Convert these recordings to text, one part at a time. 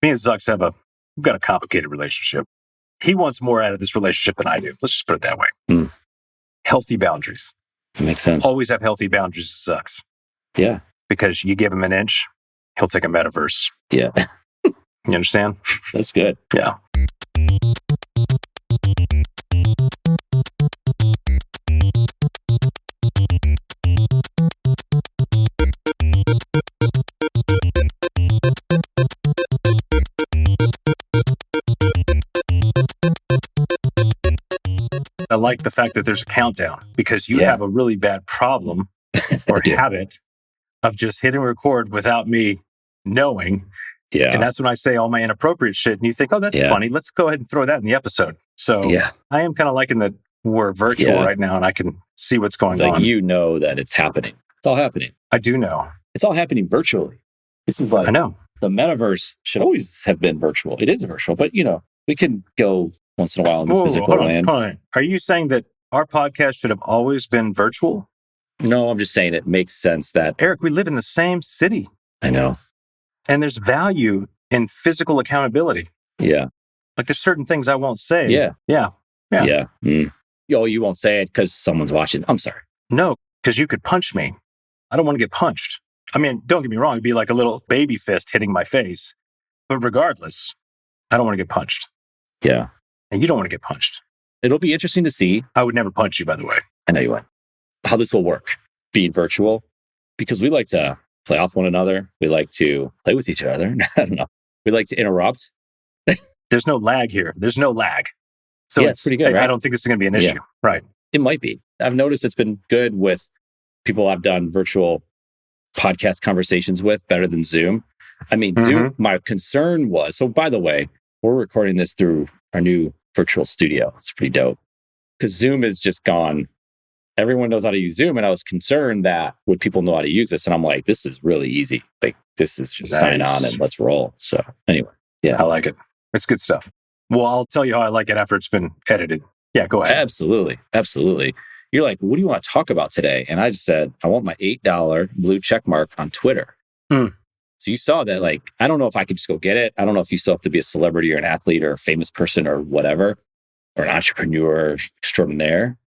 Me and Zucks we've got a complicated relationship. He wants more out of this relationship than I do. Let's just put it that way. Healthy boundaries. That makes sense. Always have healthy boundaries with Zucks. Yeah. Because you give him an inch, he'll take a metaverse. Yeah. You understand? That's good. Yeah. I like the fact that there's a countdown because you have a really bad problem or habit of just hitting record without me knowing. Yeah. And that's when I say all my inappropriate shit. And you think, oh, that's funny. Let's go ahead and throw that in the episode. So I am kind of liking that we're virtual right now and I can see what's going on. You know that it's happening. It's all happening. I do know. It's all happening virtually. This is like, I know. The metaverse should always have been virtual. It is virtual, but we can go once in a while in this physical land. Hold on. Are you saying that our podcast should have always been virtual? No, I'm just saying it makes sense that... Eric, we live in the same city. I know. And there's value in physical accountability. Yeah. Like there's certain things I won't say. Yeah. Oh, you won't say it because someone's watching. I'm sorry. No, because you could punch me. I don't want to get punched. I mean, don't get me wrong. It'd be like a little baby fist hitting my face. But regardless, I don't want to get punched. Yeah. And you don't want to get punched. It'll be interesting to see. I would never punch you, by the way. I know you won't. How this will work, being virtual, because we like to play off one another. We like to play with each other. I don't know. We like to interrupt. There's no lag here. There's no lag. So it's pretty good, right? I don't think this is going to be an issue. Right. It might be. I've noticed it's been good with people I've done virtual podcast conversations with, better than Zoom. I mean, Zoom, my concern was, so by the way, we're recording this through our new virtual studio. It's pretty dope because Zoom is just gone. Everyone knows how to use Zoom. And I was concerned that would people know how to use this? And I'm like, this is really easy. Like, this is just sign on and let's roll. So anyway, I like it. It's good stuff. Well, I'll tell you how I like it after it's been edited. Yeah, go ahead. Absolutely. You're like, what do you want to talk about today? And I just said, I want my $8 blue check mark on Twitter. So you saw that, like, I don't know if I could just go get it. I don't know if you still have to be a celebrity or an athlete or a famous person or whatever, or an entrepreneur extraordinaire.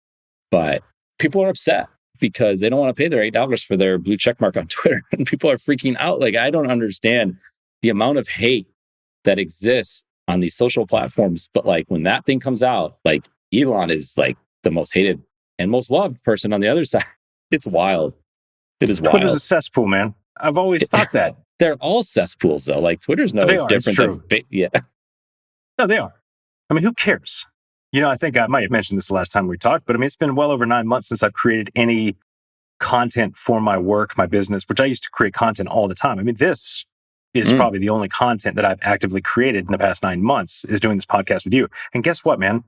But people are upset because they don't want to pay their $8 for their blue check mark on Twitter. And people are freaking out. Like, I don't understand the amount of hate that exists on these social platforms. But like, when that thing comes out, like, Elon is like the most hated and most loved person on the other side. It's wild. It is wild. Twitter's a cesspool, man. I've always thought that. They're all cesspools, though. Like, Twitter's no different than... No, they are. I mean, who cares? You know, I think I might have mentioned this the last time we talked, but I mean, it's been well over 9 months since I've created any content for my work, my business, which I used to create content all the time. I mean, this is probably the only content that I've actively created in the past 9 months is doing this podcast with you. And guess what, man?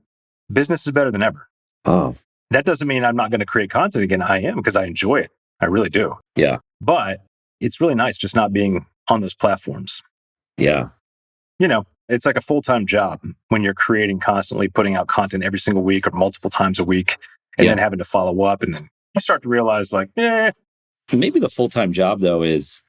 Business is better than ever. Oh. That doesn't mean I'm not going to create content again. I am, because I enjoy it. I really do. Yeah. But it's really nice just not being on those platforms. Yeah. You know, it's like a full-time job when you're creating constantly, putting out content every single week or multiple times a week, and then having to follow up. And then you start to realize, like, maybe the full-time job, though, is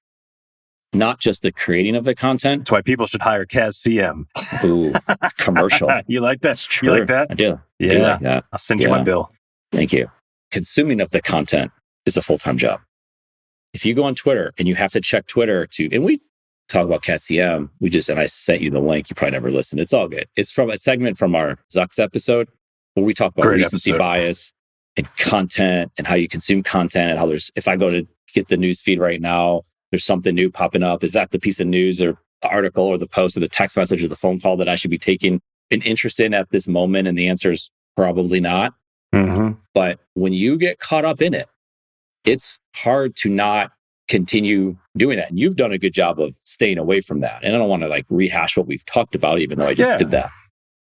not just the creating of the content. That's why people should hire KazCM. Ooh, commercial. You like that? You like that? I do. Yeah. I do like that. I'll send you my bill. Thank you. Consuming of the content is a full-time job. If you go on Twitter and you have to check Twitter and we talk about KazCM, and I sent you the link. You probably never listened. It's all good. It's from a segment from our Zucks episode where we talk about recency bias and content and how you consume content and how if I go to get the news feed right now, there's something new popping up. Is that the piece of news or the article or the post or the text message or the phone call that I should be taking an interest in at this moment? And the answer is probably not. But when you get caught up in it, it's hard to not continue doing that. And you've done a good job of staying away from that. And I don't want to like rehash what we've talked about, even though I just did that.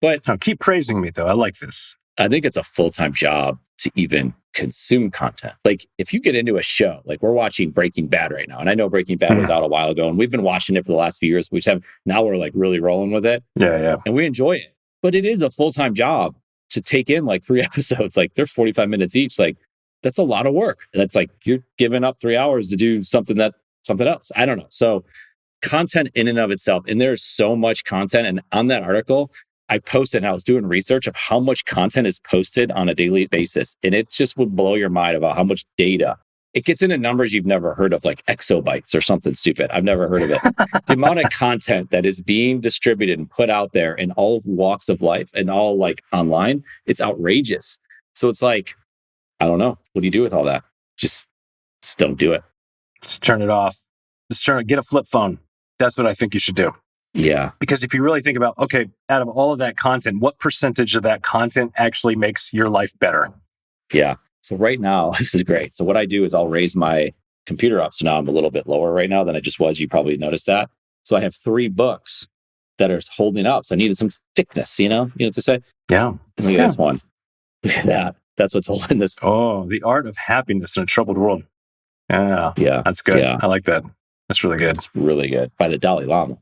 But no, keep praising me though. I like this. I think it's a full-time job to even consume content. Like if you get into a show, like we're watching Breaking Bad right now. And I know Breaking Bad was out a while ago and we've been watching it for the last few years. Now we're like really rolling with it. Yeah. And we enjoy it. But it is a full-time job to take in like 3 episodes. Like they're 45 minutes each. Like that's a lot of work. That's like you're giving up 3 hours to do something else. I don't know. So content in and of itself, and there's so much content. And on that article, I posted, and I was doing research of how much content is posted on a daily basis. And it just would blow your mind about how much data. It gets into numbers you've never heard of, like exabytes or something stupid. I've never heard of it. The amount of content that is being distributed and put out there in all walks of life and all like online, it's outrageous. So it's like, I don't know. What do you do with all that? Just don't do it. Just turn it off. Get a flip phone. That's what I think you should do. Yeah. Because if you really think about, okay, out of all of that content, what percentage of that content actually makes your life better? Yeah. So right now, this is great. So what I do is I'll raise my computer up. So now I'm a little bit lower right now than I just was. You probably noticed that. So I have 3 books that are holding up. So I needed some thickness, you know what to say? Yeah. Look at this one. Look at that. That's what's holding this. Oh, The Art of Happiness in a Troubled World. Yeah. That's good. Yeah. I like that. That's really good. It's really good, by the Dalai Lama.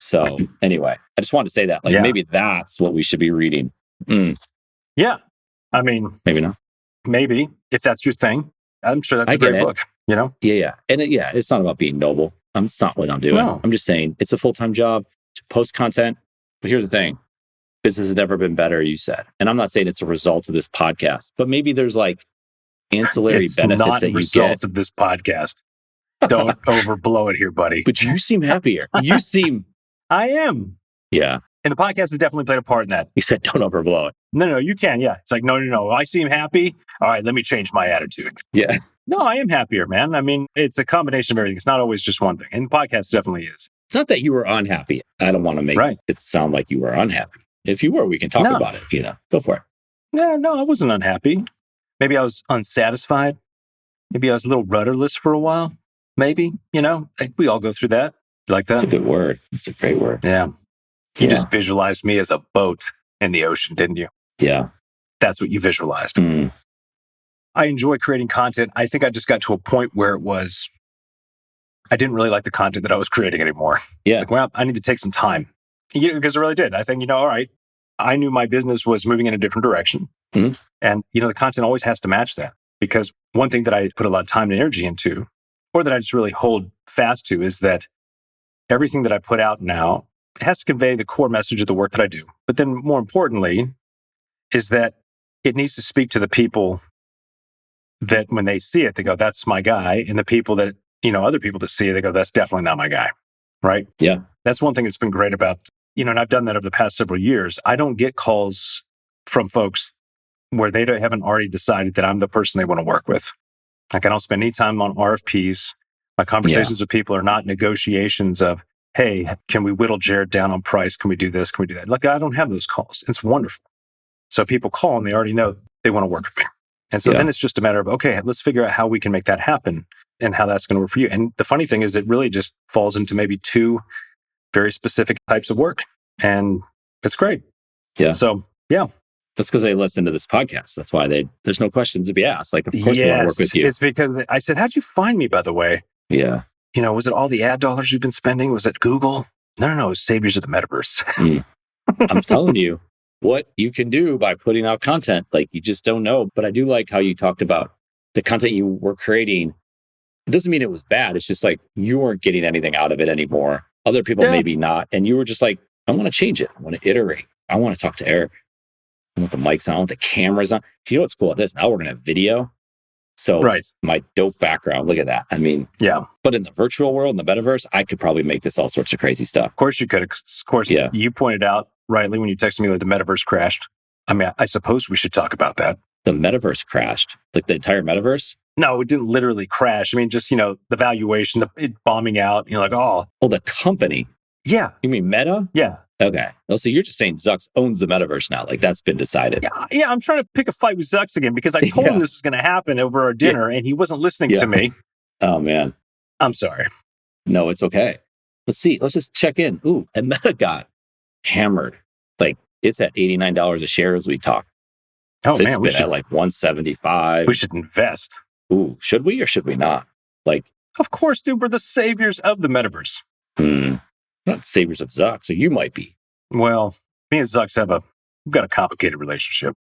So anyway, I just wanted to say that, like, maybe that's what we should be reading. Yeah. I mean, maybe not. Maybe, if that's your thing. I'm sure that's a great book, you know? Yeah. And it's not about being noble. It's not what I'm doing. No. I'm just saying it's a full-time job to post content. But here's the thing. Business has never been better, you said. And I'm not saying it's a result of this podcast, but maybe there's like ancillary benefits that you get. It's not a result of this podcast. Don't overblow it here, buddy. But you seem happier. You seem... I am. Yeah. And the podcast has definitely played a part in that. You said don't overblow it. No, you can. Yeah. It's like, no. I seem happy. All right, let me change my attitude. Yeah. No, I am happier, man. I mean, it's a combination of everything. It's not always just one thing. And the podcast definitely is. It's not that you were unhappy. I don't want to make it sound like you were unhappy. If you were, we can talk about it. Go for it. Yeah, no, I wasn't unhappy. Maybe I was unsatisfied. Maybe I was a little rudderless for a while. Maybe, we all go through that. You like that? That's a good word. It's a great word. Yeah. You just visualized me as a boat in the ocean, didn't you? Yeah. That's what you visualized. I enjoy creating content. I think I just got to a point where I didn't really like the content that I was creating anymore. Yeah. It's like, well, I need to take some time. Because I really did. I think, all right, I knew my business was moving in a different direction. Mm-hmm. And, the content always has to match that. Because one thing that I put a lot of time and energy into, or that I just really hold fast to, is that everything that I put out now has to convey the core message of the work that I do. But then more importantly, is that it needs to speak to the people that when they see it, they go, that's my guy. And the people that, other people that see it, they go, that's definitely not my guy. Right? Yeah. That's one thing that's been great about, and I've done that over the past several years. I don't get calls from folks where they haven't already decided that I'm the person they want to work with. Like I don't spend any time on RFPs. My conversations with people are not negotiations of, hey, can we whittle Jared down on price? Can we do this? Can we do that? Like I don't have those calls. It's wonderful. So people call and they already know they want to work with me. And so then it's just a matter of, okay, let's figure out how we can make that happen and how that's going to work for you. And the funny thing is it really just falls into maybe 2 very specific types of work. And it's great. Yeah. So, yeah. That's because they listen to this podcast. That's why there's no questions to be asked. Like, of course they want to work with you. It's because I said, how'd you find me, by the way? Yeah. Was it all the ad dollars you've been spending? Was it Google? No, it was Saviors of the Metaverse. I'm telling you what you can do by putting out content. Like, you just don't know. But I do like how you talked about the content you were creating. It doesn't mean it was bad. It's just like you weren't getting anything out of it anymore. Other people maybe not. And you were just like, I want to change it. I want to iterate. I want to talk to Eric. I want the mics on, I want the cameras on. You know what's cool about this? Now we're going to have video. So my dope background, look at that. I mean, but in the virtual world, in the metaverse, I could probably make this all sorts of crazy stuff. Of course you could. Of course, you pointed out rightly when you texted me that the metaverse crashed. I mean, I suppose we should talk about that. The metaverse crashed? Like the entire metaverse? No, it didn't literally crash. I mean, just, the valuation, it bombing out, like, oh. Oh, the company? Yeah. You mean Meta? Yeah. Okay. Oh, so you're just saying Zucks owns the metaverse now. Like that's been decided. Yeah. I'm trying to pick a fight with Zucks again because I told him this was going to happen over our dinner and he wasn't listening to me. Oh, man. I'm sorry. No, it's okay. Let's see. Let's just check in. Ooh, and Meta got hammered. Like it's at $89 a share as we talk. Oh, man. It's been at like 175. We should invest. Ooh, should we or should we not? Like, of course, dude. We're the saviors of the metaverse. Not saviors of Zuck, so you might be. Well, me and Zucks we've got a complicated relationship.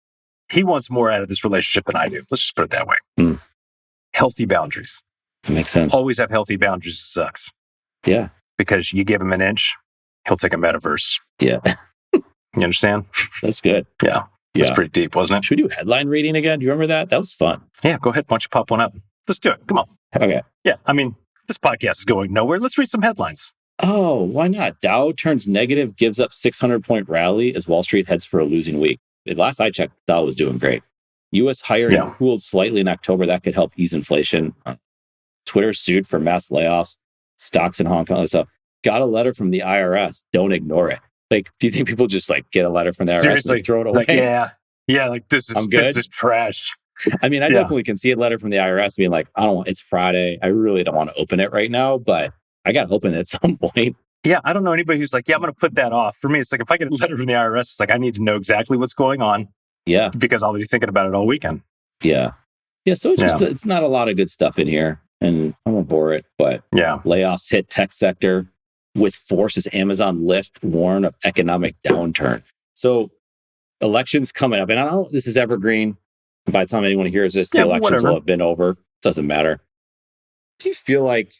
He wants more out of this relationship than I do. Let's just put it that way. Healthy boundaries. That makes sense. Always have healthy boundaries with Zucks. Yeah. because you give him an inch, he'll take a metaverse. Yeah. You understand? That's good. Yeah. That's pretty deep, wasn't it? Should we do headline reading again? Do you remember that? That was fun. Yeah, go ahead. Why don't you pop one up? Let's do it. Come on. Okay. Yeah, I mean, this podcast is going nowhere. Let's read some headlines. Oh, why not? Dow turns negative, gives up 600-point rally as Wall Street heads for a losing week. Last I checked, Dow was doing great. U.S. hiring cooled slightly in October. That could help ease inflation. Twitter sued for mass layoffs, stocks in Hong Kong. So got a letter from the IRS. Don't ignore it. Like, do you think people just like get a letter from the IRS Seriously, and throw it away? Like, yeah, like this is trash. I mean, I definitely can see a letter from the IRS being like, it's Friday. I really don't want to open it right now, but I got to open it at some point. Yeah, I don't know anybody who's like, I'm going to put that off. For me, it's like, if I get a letter from the IRS, it's like, I need to know exactly what's going on. Yeah. Because I'll be thinking about it all weekend. Yeah. Yeah. So it's just, it's not a lot of good stuff in here, and I won't bore it, but layoffs hit tech sector with force as Amazon Lyft warn of economic downturn. So elections coming up, and I don't know if this is evergreen. By the time anyone hears this, the elections will have been over. Doesn't matter. Do you feel like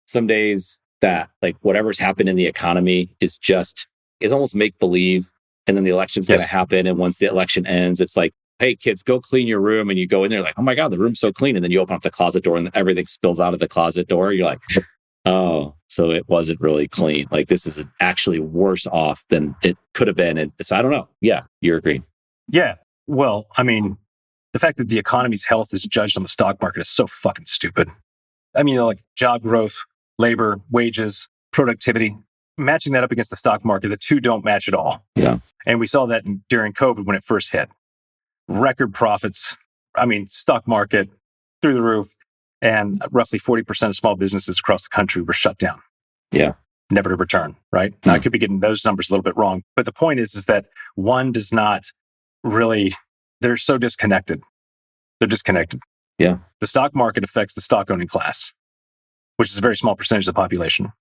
some days that like whatever's happened in the economy is almost make believe, and then the election's going to happen, and once the election ends, it's like, hey kids, go clean your room, and you go in there like, oh my god, the room's so clean, and then you open up the closet door and everything spills out of the closet door. You're like, oh, so it wasn't really clean. Like this is actually worse off than it could have been. And so I don't know. Yeah, you're agreeing. Yeah. Well, I mean, the fact that the economy's health is judged on the stock market is so fucking stupid. I mean, like job growth, labor, wages, productivity, matching that up against the stock market, the two don't match at all. Yeah. And we saw that during COVID when it first hit. Record profits. I mean, stock market through the roof, and roughly 40% of small businesses across the country were shut down. Yeah. Never to return, right? Now, I could be getting those numbers a little bit wrong, but the point is that one does not really, they're so disconnected. They're disconnected. Yeah. The stock market affects the stock owning class, which is a very small percentage of the population.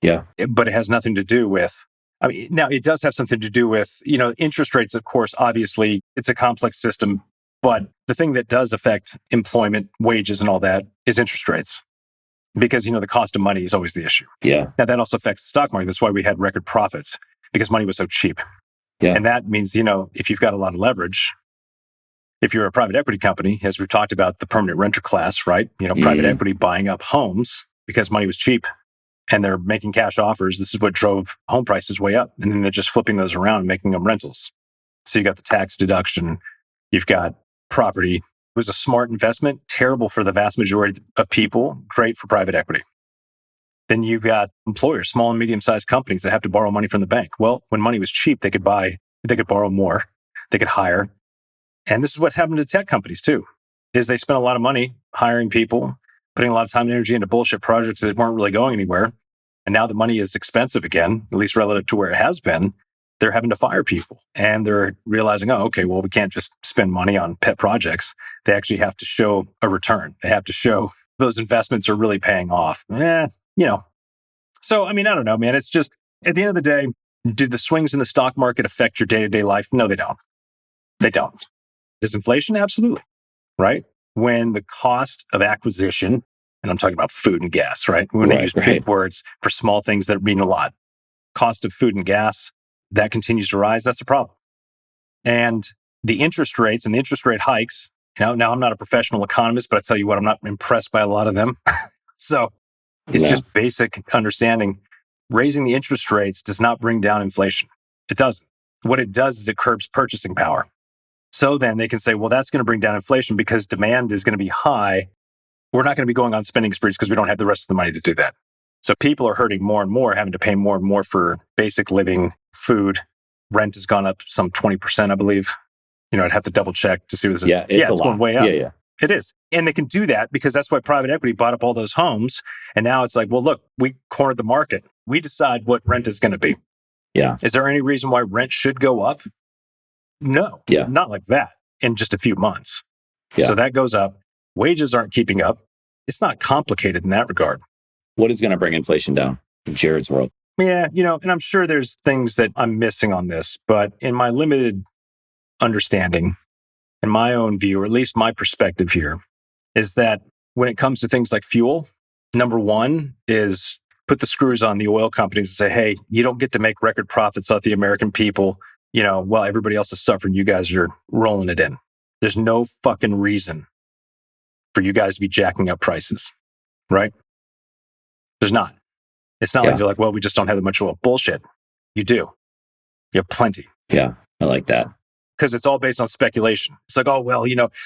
Yeah. But it has nothing to do with, I mean, now it does have something to do with, interest rates, of course, obviously it's a complex system, but the thing that does affect employment, wages and all that is interest rates. Because, the cost of money is always the issue. Yeah. Now that also affects the stock market. That's why we had record profits, because money was so cheap. Yeah. And that means, if you've got a lot of leverage, if you're a private equity company, as we've talked about the permanent renter class, right? Private equity buying up homes because money was cheap and they're making cash offers. This is what drove home prices way up. And then they're just flipping those around and making them rentals. So you got the tax deduction. You've got property. It was a smart investment, terrible for the vast majority of people, great for private equity. Then you've got employers, small and medium-sized companies that have to borrow money from the bank. Well, when money was cheap, they could borrow more, they could hire. And this is what happened to tech companies too, is they spent a lot of money hiring people, putting a lot of time and energy into bullshit projects that weren't really going anywhere. And now the money is expensive again, at least relative to where it has been. They're having to fire people, and they're realizing, we can't just spend money on pet projects. They actually have to show a return. They have to show those investments are really paying off. So, I mean, I don't know, man. It's just, at the end of the day, do the swings in the stock market affect your day-to-day life? No, they don't. They don't. Is inflation? Absolutely. Right? When the cost of acquisition, and I'm talking about food and gas, right? When they use big words for small things that mean a lot. Cost of food and gas, that continues to rise. That's a problem. And the interest rates and the interest rate hikes, now I'm not a professional economist, but I tell you what, I'm not impressed by a lot of them. So it's just basic understanding. Raising the interest rates does not bring down inflation. It doesn't. What it does is it curbs purchasing power. So then they can say, well, that's going to bring down inflation because demand is going to be high. We're not going to be going on spending sprees because we don't have the rest of the money to do that. So people are hurting more and more, having to pay more and more for basic living, food. Rent has gone up some 20%, I believe. I'd have to double check to see what this is. It's going way up. Yeah. It is. And they can do that because that's why private equity bought up all those homes. And now it's like, well, look, we cornered the market. We decide what rent is going to be. Yeah. Is there any reason why rent should go up? No. Yeah. Not like that in just a few months. Yeah. So that goes up. Wages aren't keeping up. It's not complicated in that regard. What is going to bring inflation down in Jared's world? Yeah, and I'm sure there's things that I'm missing on this, but in my limited understanding, in my own view, or at least my perspective here, is that when it comes to things like fuel, number one is put the screws on the oil companies and say, hey, you don't get to make record profits off the American people, while everybody else is suffering, you guys are rolling it in. There's no fucking reason for you guys to be jacking up prices, right? There's not. It's not like they're like, well, we just don't have that much oil. Bullshit. You do. You have plenty. Yeah, I like that. Because it's all based on speculation. It's like, oh, well,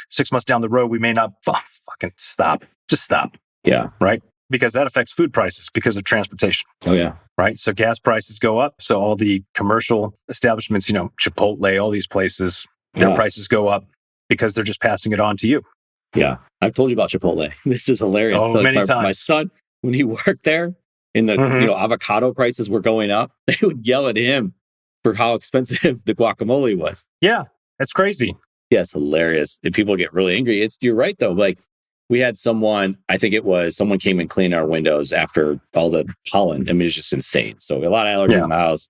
6 months down the road, we may not. Fucking stop. Just stop. Yeah. Right? Because that affects food prices because of transportation. Oh, yeah. Right? So gas prices go up. So all the commercial establishments, Chipotle, all these places, their prices go up because they're just passing it on to you. Yeah. I've told you about Chipotle. This is hilarious. Oh, many times. My son, when he worked there, and the avocado prices were going up, they would yell at him for how expensive the guacamole was. Yeah, that's crazy. Yeah, it's hilarious. And people get really angry. You're right, though. Like, we had someone came and cleaned our windows after all the pollen. I mean, it's just insane. So a lot of allergies in my house.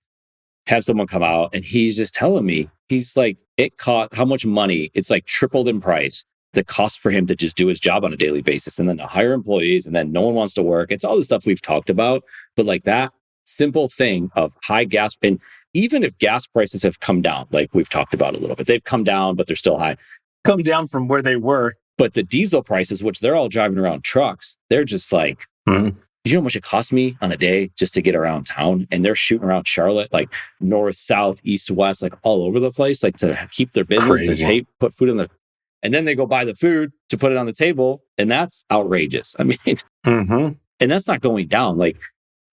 Have someone come out, and he's just telling me, he's like, it cost how much money? It's like tripled in price. The cost for him to just do his job on a daily basis, and then to hire employees, and then no one wants to work. It's all the stuff we've talked about, but like that simple thing of high gas. And even if gas prices have come down, like we've talked about a little bit, they've come down, but they're still high. Come down from where they were. But the diesel prices, which they're all driving around trucks, they're just like, you know how much it cost me on a day just to get around town? And they're shooting around Charlotte, like north, south, east, west, like all over the place, like to keep their business and put food in the. And then they go buy the food to put it on the table. And that's outrageous. I mean, and that's not going down. Like,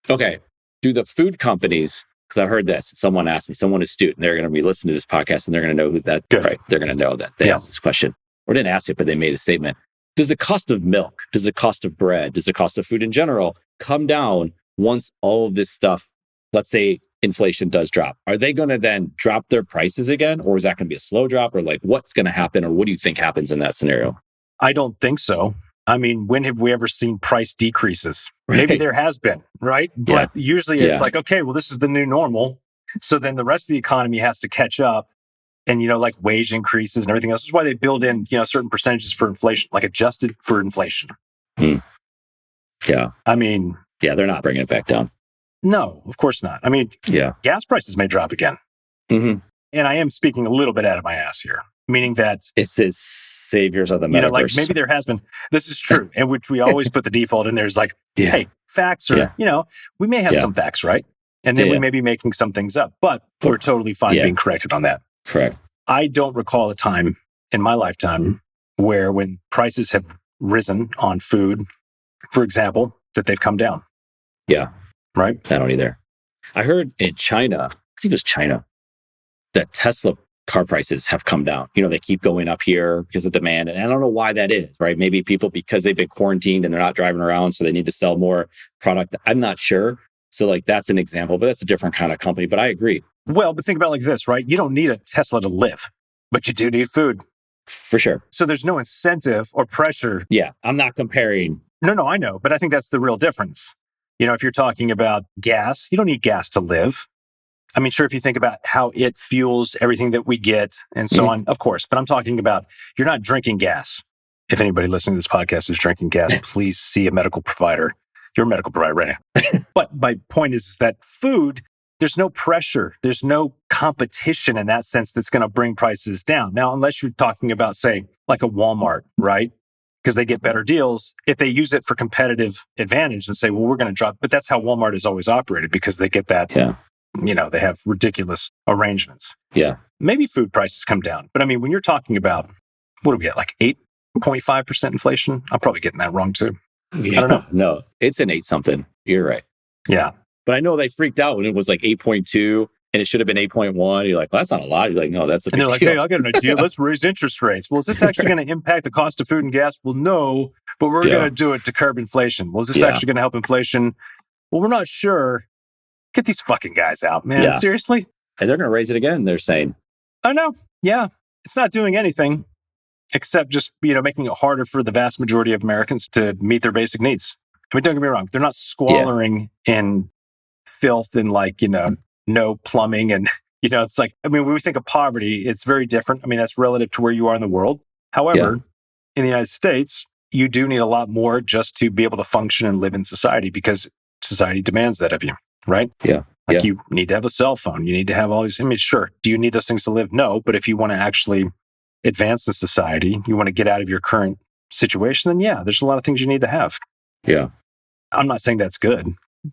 okay, do the food companies, because I heard this, someone asked me, someone astute, and they're going to be listening to this podcast, and they're going to know who that, right? They're going to know that they asked this question, or didn't ask it, but they made a statement. Does the cost of milk, does the cost of bread, does the cost of food in general come down once all of this stuff, let's say inflation does drop? Are they going to then drop their prices again? Or is that going to be a slow drop? Or like, what's going to happen? Or what do you think happens in that scenario? I don't think so. I mean, when have we ever seen price decreases? Maybe there has been, right? But usually it's like, okay, well, this is the new normal. So then the rest of the economy has to catch up. And, like wage increases and everything else. This is why they build in, certain percentages for inflation, like adjusted for inflation. Yeah. I mean... Yeah, they're not bringing it back down. No, of course not. I mean, gas prices may drop again. And I am speaking a little bit out of my ass here, meaning that... It's his saviors of the metaverse. Like maybe there has been... This is true, in which we always put the default in there is like, hey, facts are, we may have some facts, right? And then we may be making some things up, but we're totally fine being corrected on that. Correct. I don't recall a time in my lifetime where when prices have risen on food, for example, that they've come down. Yeah. Right? I don't either. I heard in China, I think it was China, that Tesla car prices have come down. They keep going up here because of demand. And I don't know why that is, right? Maybe people, because they've been quarantined and they're not driving around, so they need to sell more product. I'm not sure. So like that's an example, but that's a different kind of company. But I agree. Well, but think about it like this, right? You don't need a Tesla to live, but you do need food. For sure. So there's no incentive or pressure. Yeah, I'm not comparing. No, I know. But I think that's the real difference. If you're talking about gas, you don't need gas to live. I mean, sure, if you think about how it fuels everything that we get and so on, of course. But I'm talking about you're not drinking gas. If anybody listening to this podcast is drinking gas, please see a medical provider. You're a medical provider right now. But my point is that food... There's no pressure. There's no competition in that sense that's going to bring prices down. Now, unless you're talking about, say, like a Walmart, right? Because they get better deals. If they use it for competitive advantage and say, well, we're going to drop. But that's how Walmart has always operated because they get that, they have ridiculous arrangements. Yeah. Maybe food prices come down. But I mean, when you're talking about, what do we get, like 8.5% inflation? I'm probably getting that wrong too. Yeah. I don't know. No, it's an 8 something. You're right. Yeah. But I know they freaked out when it was like 8.2 and it should have been 8.1. You're like, well, that's not a lot. You're like, no, that's a big deal. And they're like, hey, I got an idea. Let's raise interest rates. Well, is this actually going to impact the cost of food and gas? Well, no, but we're going to do it to curb inflation. Well, is this actually going to help inflation? Well, we're not sure. Get these fucking guys out, man. Seriously? And they're going to raise it again, they're saying. I know. Yeah. It's not doing anything except just, making it harder for the vast majority of Americans to meet their basic needs. I mean, don't get me wrong. They're not squalling in filth and no plumbing. And, it's like, I mean, when we think of poverty, it's very different. I mean, that's relative to where you are in the world. However, in the United States, you do need a lot more just to be able to function and live in society because society demands that of you, right? Yeah. Like you need to have a cell phone. You need to have all these images. Sure. Do you need those things to live? No. But if you want to actually advance in society, you want to get out of your current situation, then yeah, there's a lot of things you need to have. Yeah. I'm not saying that's good.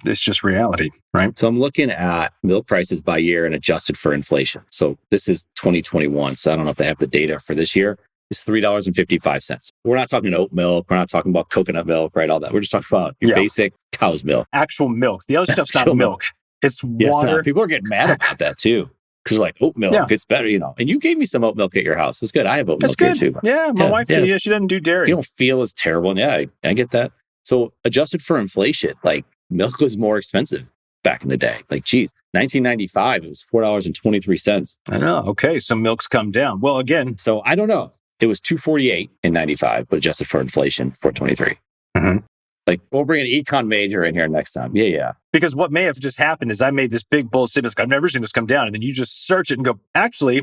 It's just reality, right? So I'm looking at milk prices by year and adjusted for inflation. So this is 2021. So I don't know if they have the data for this year. It's $3.55. We're not talking oat milk. We're not talking about coconut milk, right? All that. We're just talking about your basic cow's milk. Actual milk. The other stuff's not milk. It's water. People are getting mad about that too. Because like oat milk, it's better, And you gave me some oat milk at your house. It was good. I have oat milk here too. Yeah, my wife, she doesn't do dairy. You don't feel as terrible. And I get that. So adjusted for inflation, like milk was more expensive back in the day. Like, geez, 1995, it was $4.23. I know. Okay, so milk's come down. Well, again. So I don't know. It was $2.48 in 95, but adjusted for inflation, $4.23. Mm-hmm. Like, we'll bring an econ major in here next time. Yeah. Because what may have just happened is I made this big bold statement. Like, I've never seen this come down. And then you just search it and go, actually,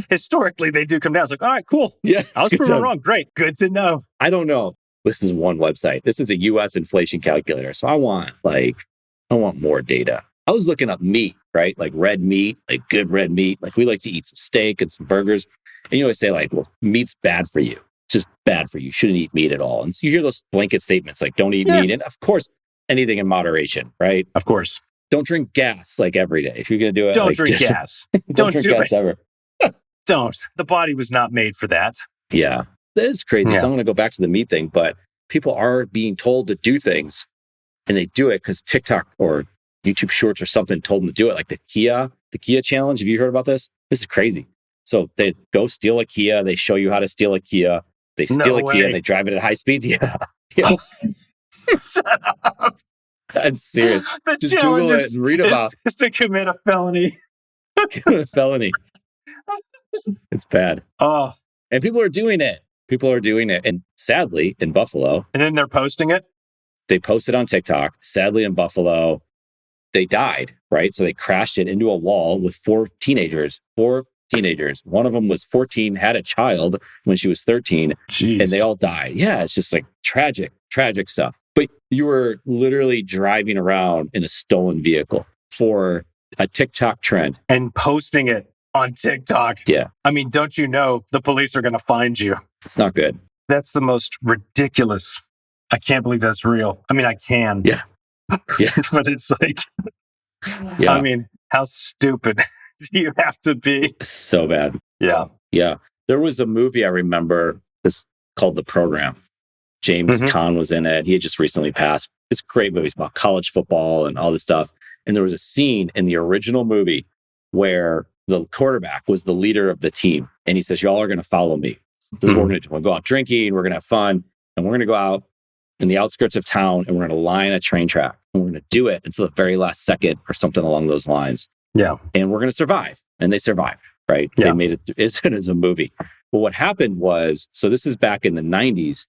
historically, they do come down. It's like, all right, cool. Yeah. I was proven wrong. Great. Good to know. I don't know. This is one website. This is a US inflation calculator. So I want more data. I was looking up meat, right? Like red meat, like good red meat. Like we like to eat some steak and some burgers. And you always say like, well, meat's bad for you. It's just bad for you. You shouldn't eat meat at all. And so you hear those blanket statements like, don't eat meat. And of course, anything in moderation, right? Of course. Don't drink gas like every day. If you're going to do it, don't drink gas. don't drink gas ever. Don't. The body was not made for that. Yeah. That is crazy. So I'm going to go back to the meat thing, but people are being told to do things and they do it because TikTok or YouTube Shorts or something told them to do it. Like the Kia challenge. Have you heard about this? This is crazy. So they go steal a Kia. They show you how to steal a Kia. They steal a Kia and they drive it at high speeds. Yeah. Shut up. I'm serious. The just Google it and read about it. Is to commit a felony. A felony. It's bad. Oh. And people are doing it. And sadly, in Buffalo. And then they're posting it? They posted on TikTok. Sadly, in Buffalo, they died, right? So they crashed it into a wall with four teenagers. One of them was 14, had a child when she was 13. Jeez. And they all died. Yeah, it's just like tragic stuff. But you were literally driving around in a stolen vehicle for a TikTok trend. And posting it on TikTok. Yeah. I mean, don't you know the police are going to find you? It's not good. That's the most ridiculous. I can't believe that's real. I mean, I can. Yeah. But it's like, I mean, how stupid do you have to be? So bad. Yeah. Yeah. There was a movie I remember called The Program. James Caan was in it. He had just recently passed. It's a great movie. It's about college football and all this stuff. And there was a scene in the original movie where the quarterback was the leader of the team. And he says, y'all are going to follow me. This is what we're going to do. We're going to go out drinking. We're going to have fun. And we're going to go out in the outskirts of town and we're going to line a train track. And we're going to do it until the very last second or something along those lines. Yeah. And we're going to survive. And they survived, right? Yeah. They made it. It's a movie. But what happened was, so this is back in the 90s,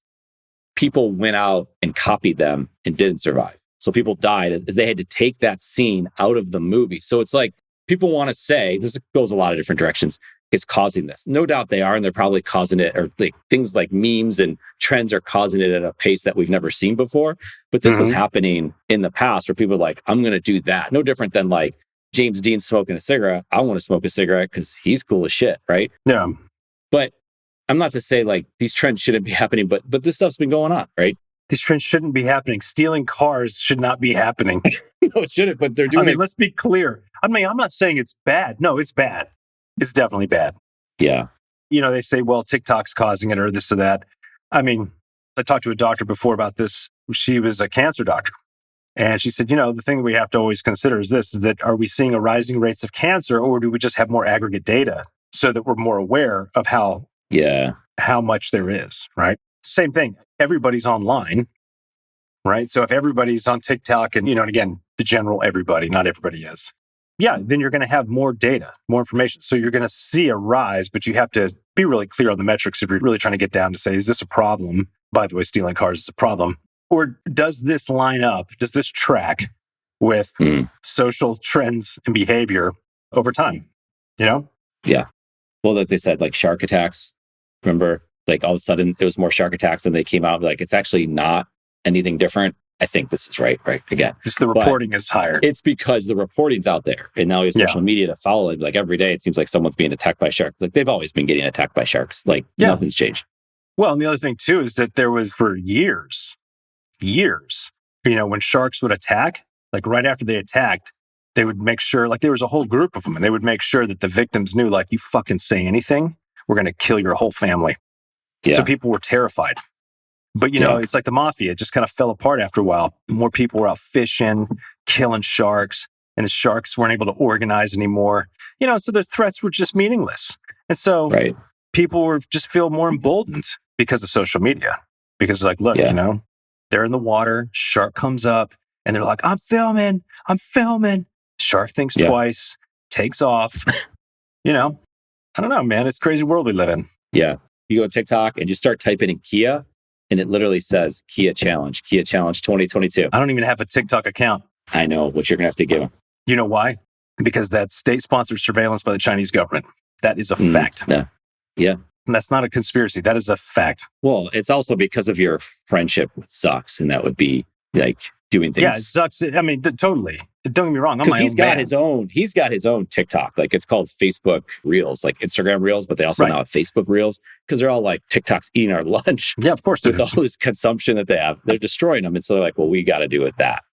people went out and copied them and didn't survive. So people died. They had to take that scene out of the movie. So it's like people want to say, this goes a lot of different directions, is causing this. No doubt they are, and they're probably causing it, or like things like memes and trends are causing it at a pace that we've never seen before. But this was happening in the past where people are like, I'm going to do that. No different than like James Dean smoking a cigarette. I want to smoke a cigarette because he's cool as shit, right? Yeah. But I'm not to say like these trends shouldn't be happening, but this stuff's been going on, right? These trends shouldn't be happening. Stealing cars should not be happening. No, it shouldn't, but they're doing it. Let's be clear. I mean, I'm not saying it's bad. No, it's bad. It's definitely bad. Yeah. You know, they say, well, TikTok's causing it or this or that. I mean, I talked to a doctor before about this. She was a cancer doctor. And she said, the thing we have to always consider is this, is that are we seeing a rising rates of cancer or do we just have more aggregate data so that we're more aware of how much there is, right? Same thing. Everybody's online, right? So if everybody's on TikTok and, and again, the general everybody, not everybody is. Yeah, then you're going to have more data, more information. So you're going to see a rise, but you have to be really clear on the metrics if you're really trying to get down to say, is this a problem? By the way, stealing cars is a problem. Or does this line up? Does this track with social trends and behavior over time? Yeah. Well, like they said, like shark attacks. Remember, like all of a sudden it was more shark attacks and they came out like, it's actually not anything different. I think this is right again. Just the reporting is higher. It's because the reporting's out there. And now you have social media to follow it. Like every day, it seems like someone's being attacked by sharks. Like they've always been getting attacked by sharks. Like nothing's changed. Well, and the other thing too is that there was for years, when sharks would attack, like right after they attacked, they would make sure, like there was a whole group of them, and they would make sure that the victims knew, like, you fucking say anything, we're going to kill your whole family. Yeah. So people were terrified. But, it's like the mafia. It just kind of fell apart after a while. More people were out fishing, killing sharks, and the sharks weren't able to organize anymore. So their threats were just meaningless. And so people were just feel more emboldened because of social media. Because like, look, they're in the water, shark comes up, and they're like, I'm filming. Shark thinks twice, takes off. I don't know, man. It's a crazy world we live in. Yeah. You go to TikTok and you start typing in Kia, and it literally says Kia Challenge 2022. I don't even have a TikTok account. I know what you're going to have to give them. You know why? Because that's state-sponsored surveillance by the Chinese government. That is a fact. Yeah. And that's not a conspiracy. That is a fact. Well, it's also because of your friendship with Zucks, and that would be like doing things. Yeah, Zucks. I mean, totally. Don't get me wrong. Because he's got his own TikTok. Like it's called Facebook Reels, like Instagram Reels, but they also now have Facebook Reels because they're all like TikTok's eating our lunch. Yeah, of course. With all this consumption that they have, they're destroying them. And so they're like, well, we got to do with that.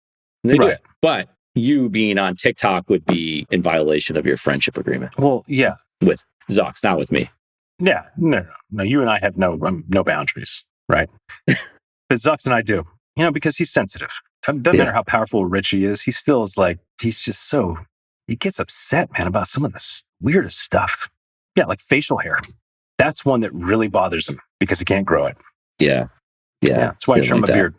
And they do it. But you being on TikTok would be in violation of your friendship agreement. Well, yeah. With Zucks, not with me. Yeah. No. You and I have no boundaries, right? But Zucks and I do, because he's sensitive. It doesn't matter how powerful or rich he is. He still is like, he gets upset, man, about some of this weirdest stuff. Yeah, like facial hair. That's one that really bothers him because he can't grow it. Yeah. That's why I trim my beard.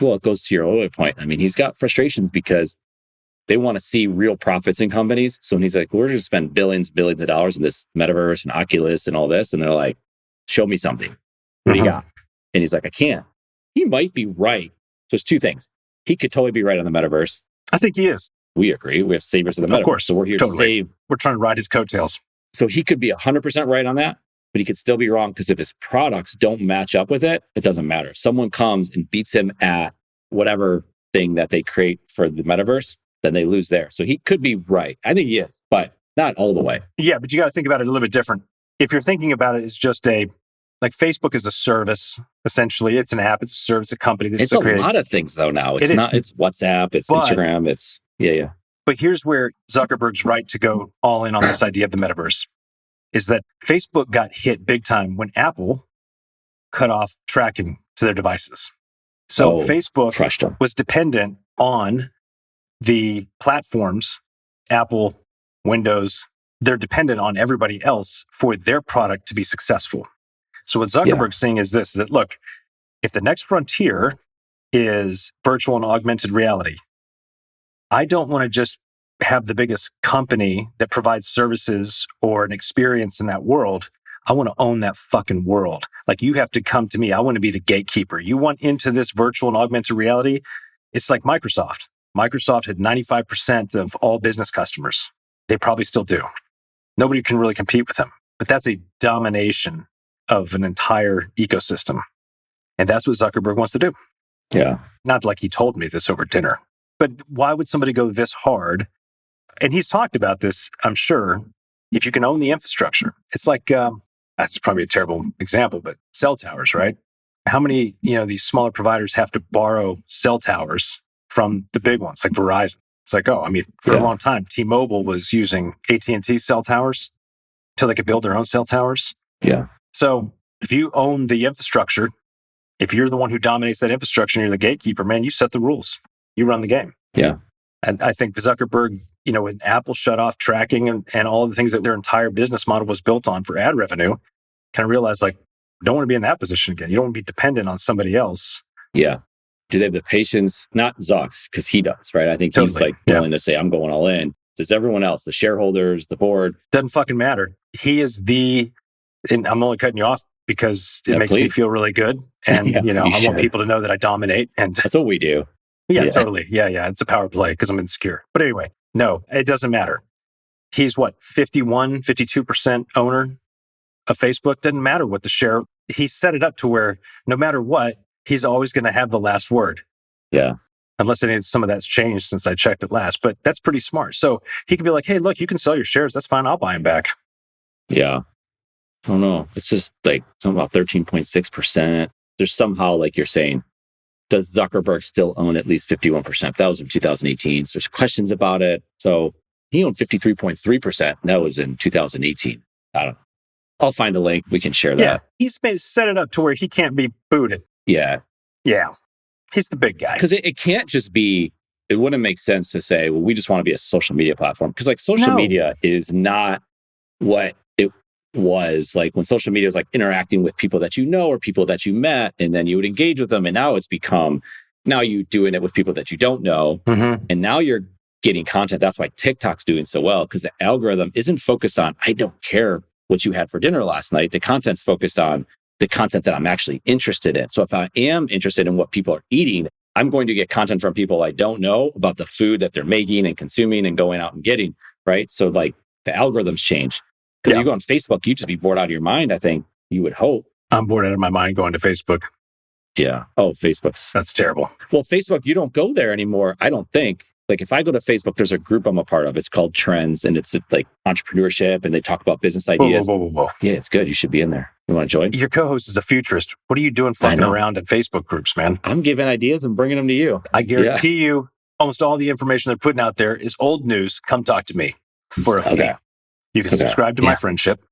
Well, it goes to your earlier point. I mean, he's got frustrations because they want to see real profits in companies. So when he's like, we're going to spend billions of dollars in this Metaverse and Oculus and all this. And they're like, show me something. What do you got? And he's like, I can't. He might be right. So it's two things. He could totally be right on the Metaverse. I think he is. We agree. We have saviors of the Metaverse. Of course. So we're here to save. We're trying to ride his coattails. So he could be 100% right on that, but he could still be wrong because if his products don't match up with it, it doesn't matter. If someone comes and beats him at whatever thing that they create for the Metaverse, then they lose there. So he could be right. I think he is, but not all the way. Yeah, but you got to think about it a little bit different. If you're thinking about it as just like Facebook is a service, essentially. It's an app, it's a service, a company. It's a lot of things though now. It's WhatsApp, it's Instagram, it's, yeah. But here's where Zuckerberg's right to go all in on this idea of the Metaverse, is that Facebook got hit big time when Apple cut off tracking to their devices. So Facebook was dependent on the platforms, Apple, Windows. They're dependent on everybody else for their product to be successful. So what Zuckerberg's saying is this, that look, if the next frontier is virtual and augmented reality, I don't want to just have the biggest company that provides services or an experience in that world. I want to own that fucking world. Like you have to come to me. I want to be the gatekeeper. You want into this virtual and augmented reality? It's like Microsoft. Microsoft had 95% of all business customers. They probably still do. Nobody can really compete with them. But that's a domination of an entire ecosystem. And that's what Zuckerberg wants to do. Yeah. Not like he told me this over dinner, but why would somebody go this hard? And he's talked about this, I'm sure, if you can own the infrastructure. It's like, that's probably a terrible example, but cell towers, right? How many, these smaller providers have to borrow cell towers from the big ones like Verizon? It's like, for a long time, T-Mobile was using AT&T cell towers until they could build their own cell towers. Yeah. So if you own the infrastructure, if you're the one who dominates that infrastructure and you're the gatekeeper, man, you set the rules. You run the game. Yeah. And I think Zuckerberg, when Apple shut off tracking and all the things that their entire business model was built on for ad revenue, kind of realized like, don't want to be in that position again. You don't want to be dependent on somebody else. Yeah. Do they have the patience? Not Zucks, because he does, right? I think he's like willing to say, I'm going all in. Does everyone else, the shareholders, the board? Doesn't fucking matter. He is and I'm only cutting you off because it makes me feel really good. And, I want people to know that I dominate. And that's what we do. Yeah, totally. Yeah. It's a power play because I'm insecure. But anyway, no, it doesn't matter. He's 52% owner of Facebook. Doesn't matter what the share. He set it up to where no matter what, he's always going to have the last word. Yeah. Unless some of that's changed since I checked it last, but that's pretty smart. So he could be like, hey, look, you can sell your shares. That's fine. I'll buy them back. Yeah. I don't know. It's just like something about 13.6%. There's somehow, like you're saying, does Zuckerberg still own at least 51%? That was in 2018. So there's questions about it. So he owned 53.3%. That was in 2018. I don't know. I'll find a link. We can share that. Yeah. He's set it up to where he can't be booted. Yeah. Yeah. He's the big guy. Because it can't just be, it wouldn't make sense to say, well, we just want to be a social media platform. Because like social media is not what it was like when social media was like interacting with people that you know or people that you met, and then you would engage with them. And now it's become, now you're doing it with people that you don't know. Mm-hmm. And now you're getting content. That's why TikTok's doing so well, because the algorithm isn't focused on, I don't care what you had for dinner last night. The content's focused on the content that I'm actually interested in. So if I am interested in what people are eating, I'm going to get content from people I don't know about the food that they're making and consuming and going out and getting, right? So like the algorithms change. Because you go on Facebook, you just be bored out of your mind, I think. You would hope. I'm bored out of my mind going to Facebook. Yeah. Oh, Facebook's... That's terrible. Well, Facebook, you don't go there anymore, I don't think. Like if I go to Facebook, there's a group I'm a part of. It's called Trends, and it's like entrepreneurship, and they talk about business ideas. Whoa. Yeah, it's good. You should be in there. You want to join? Your co-host is a futurist. What are you doing fucking around in Facebook groups, man? I'm giving ideas and bringing them to you. I guarantee you, almost all the information they're putting out there is old news. Come talk to me for a fee. Okay. You can subscribe to my friendship.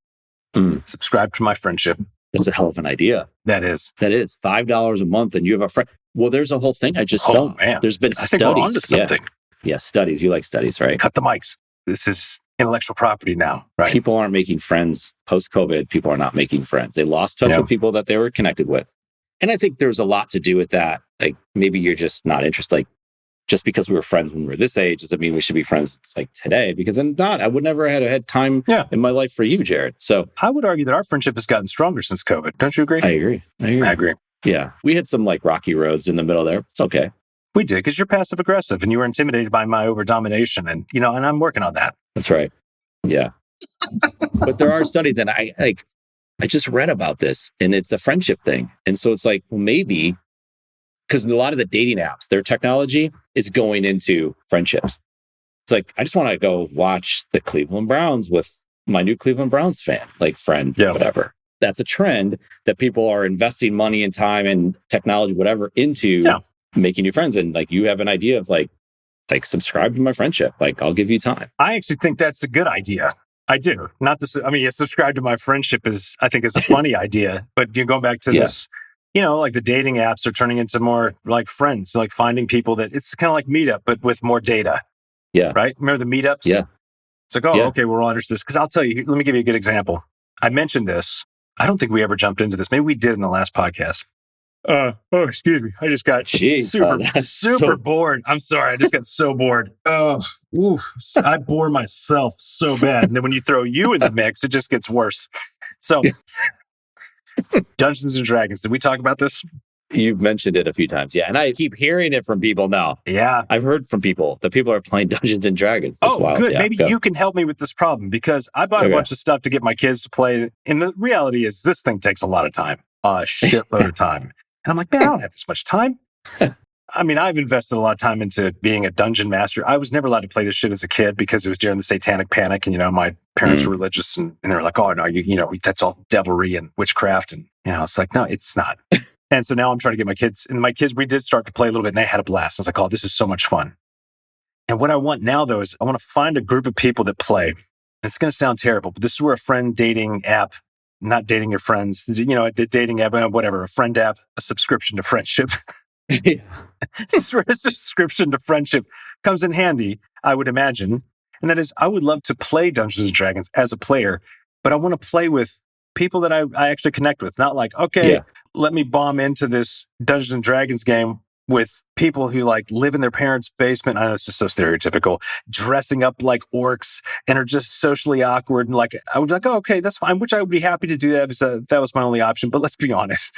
Subscribe to my friendship. That's a hell of an idea. That is $5 a month, and you have a friend. Well, there's a whole thing I just saw. Man. There's been I studies. think we're onto something. Yeah, studies. You like studies, right? Cut the mics. This is intellectual property now, right? People aren't making friends post-COVID. People are not making friends. They lost touch with people that they were connected with. And I think there's a lot to do with that. Like maybe you're just not interested. Like just because we were friends when we were this age doesn't mean we should be friends like today, because I'm not. I would never have had time in my life for you, Jared. So I would argue that our friendship has gotten stronger since COVID. Don't you agree? I agree. Yeah. We had some like rocky roads in the middle there. It's okay. We did, because you're passive aggressive and you were intimidated by my over domination, and and I'm working on that. That's right. Yeah. But there are studies, and I just read about this, and it's a friendship thing. And so it's like, well, maybe because a lot of the dating apps, their technology is going into friendships. It's like, I just want to go watch the Cleveland Browns with my new Cleveland Browns friend, whatever. That's a trend that people are investing money and time and technology, whatever, into making new friends. And like, you have an idea of like subscribe to my friendship. Like, I'll give you time. I actually think that's a good idea. I do. Not this. I mean, subscribe to my friendship I think is a funny idea, but you're going back to this, like the dating apps are turning into more like friends, like finding people that it's kind of like Meetup, but with more data. Yeah. Right. Remember the meetups? Yeah. It's like, okay, we're all interested. Because I'll tell you, let me give you a good example. I mentioned this. I don't think we ever jumped into this. Maybe we did in the last podcast. Excuse me. I just got super bored. I'm sorry. I just got so bored. I bore myself so bad. And then when you throw you in the mix, it just gets worse. So Dungeons and Dragons. Did we talk about this? You've mentioned it a few times. Yeah. And I keep hearing it from people now. Yeah. I've heard from people that people are playing Dungeons and Dragons. That's wild. Good. Yeah, maybe you can help me with this problem, because I bought a bunch of stuff to get my kids to play. And the reality is this thing takes a lot of time, a shitload of time. And I'm like, man, I don't have this much time. I mean, I've invested a lot of time into being a dungeon master. I was never allowed to play this shit as a kid because it was during the Satanic Panic. And, my parents were religious, and they were like, oh, no, that's all devilry and witchcraft. And, it's like, no, it's not. And so now I'm trying to get my kids, we did start to play a little bit, and they had a blast. I was like, oh, this is so much fun. And what I want now, though, is I want to find a group of people that play. And it's going to sound terrible, but this is where a friend dating app, not dating your friends, the dating app, whatever, a friend app, a subscription to friendship. This is where a subscription to friendship comes in handy, I would imagine. And that is, I would love to play Dungeons and Dragons as a player, but I want to play with people that I actually connect with. Not like, let me bomb into this Dungeons and Dragons game with people who live in their parents' basement. I know this is so stereotypical, dressing up like orcs and are just socially awkward. And I would be like, oh, okay, that's fine. Which I would be happy to do that if that was my only option. But let's be honest,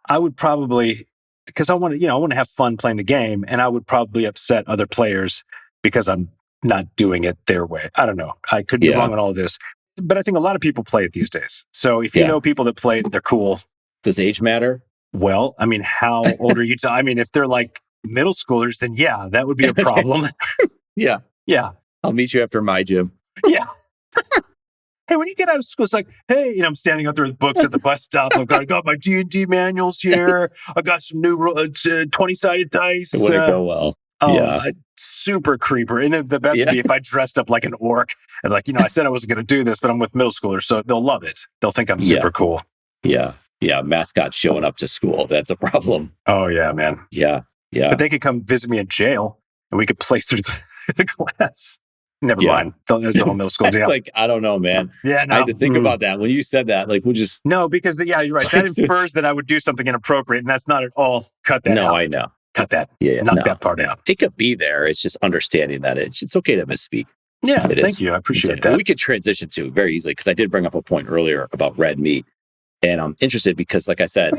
I would probably, because I want to have fun playing the game, and I would probably upset other players because I'm not doing it their way. I don't know. I could be wrong on all of this, but I think a lot of people play it these days. So if you know people that play it, they're cool. Does age matter? Well, I mean, how old are you? I mean, if they're middle schoolers, then yeah, that would be a problem. Yeah. Yeah. I'll meet you after my gym. Yeah. Hey, when you get out of school, it's like, hey, I'm standing out there with books at the bus stop. I got my D&D manuals here. I got some new 20-sided dice. It wouldn't go well. Super creeper. And the best would be if I dressed up like an orc and like, I said I wasn't going to do this, but I'm with middle schoolers, so they'll love it. They'll think I'm super cool. Yeah. Yeah. Mascot showing up to school. That's a problem. Oh, yeah, man. Yeah. Yeah. But they could come visit me in jail and we could play through the class. Never mind. There's the whole middle school deal. It's like, I don't know, man. Yeah, no. I had to think about that. When you said that, like, we'll just... No, because, you're right. That infers that I would do something inappropriate, and that's not at all. Cut that out. No, I know. Cut that. Yeah. Knock that part out. It could be there. It's just understanding that it's okay to misspeak. Yeah, thank you. I appreciate that. We could transition to very easily, because I did bring up a point earlier about red meat. And I'm interested because, like I said...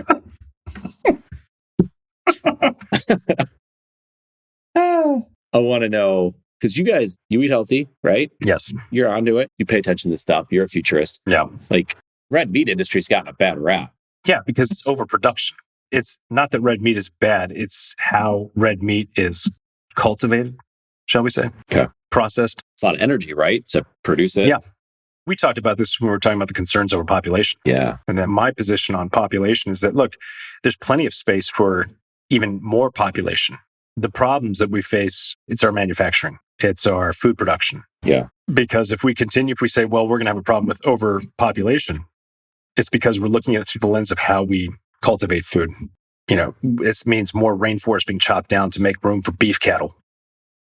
I want to know... Because you guys, you eat healthy, right? Yes. You're onto it. You pay attention to stuff. You're a futurist. Yeah. Like, red meat industry's gotten a bad rap. Yeah, because it's overproduction. It's not that red meat is bad. It's how red meat is cultivated, shall we say? Okay. Processed. It's a lot of energy, right? To produce it. Yeah. We talked about this when we were talking about the concerns over population. Yeah. And then my position on population is that, look, there's plenty of space for even more population. The problems that we face, it's our manufacturing. It's our food production. Yeah. Because if we say, well, we're going to have a problem with overpopulation, it's because we're looking at it through the lens of how we cultivate food. This means more rainforest being chopped down to make room for beef cattle.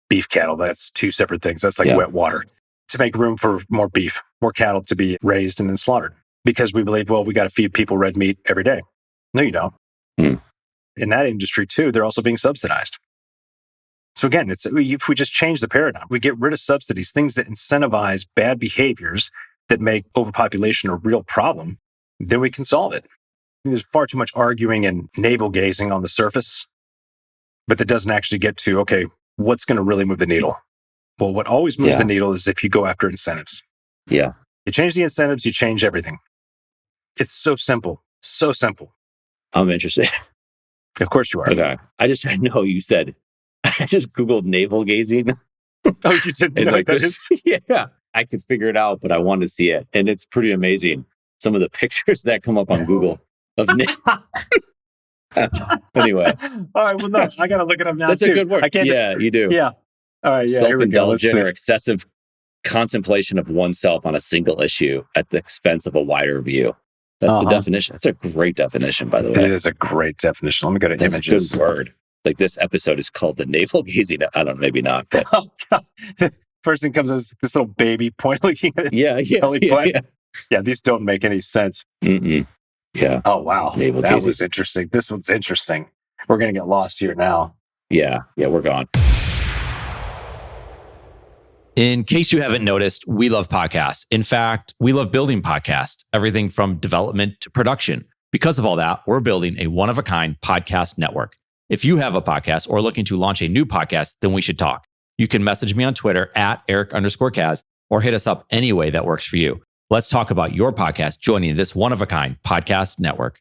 Beef cattle, that's two separate things. That's like wet water. To make room for more beef, more cattle to be raised and then slaughtered. Because we believe, well, we got to feed people red meat every day. No, you don't. In that industry too, they're also being subsidized. So again, if we just change the paradigm, we get rid of subsidies, things that incentivize bad behaviors that make overpopulation a real problem, then we can solve it. There's far too much arguing and navel gazing on the surface, but that doesn't actually get to, okay, what's going to really move the needle? Well, what always moves the needle is if you go after incentives. Yeah. You change the incentives, you change everything. It's so simple. So simple. I'm interested. Of course you are. Okay. I know you said... I just Googled navel gazing. Oh, you didn't know what that is? Yeah, I could figure it out, but I wanted to see it. And it's pretty amazing. Some of the pictures that come up on Google of Anyway. All right, well, no, I got to look it up now. That's too. a good word. You do. Yeah. All right, yeah. Self-indulgent or excessive contemplation of oneself on a single issue at the expense of a wider view. That's the definition. That's a great definition, by the way. It is a great definition. Let me go to images. That's a good word. Like, this episode is called the navel gazing. I don't know, maybe not. But oh, God. First thing comes is this little baby point looking at its belly button. Yeah, these don't make any sense. Yeah. Oh, wow. Navel that gazing. Was interesting. This one's interesting. We're going to get lost here now. Yeah, we're gone. In case you haven't noticed, we love podcasts. In fact, we love building podcasts, everything from development to production. Because of all that, we're building a one-of-a-kind podcast network. If you have a podcast or looking to launch a new podcast, then we should talk. You can message me on Twitter at Eric_Kaz or hit us up any way that works for you. Let's talk about your podcast joining this one-of-a-kind podcast network.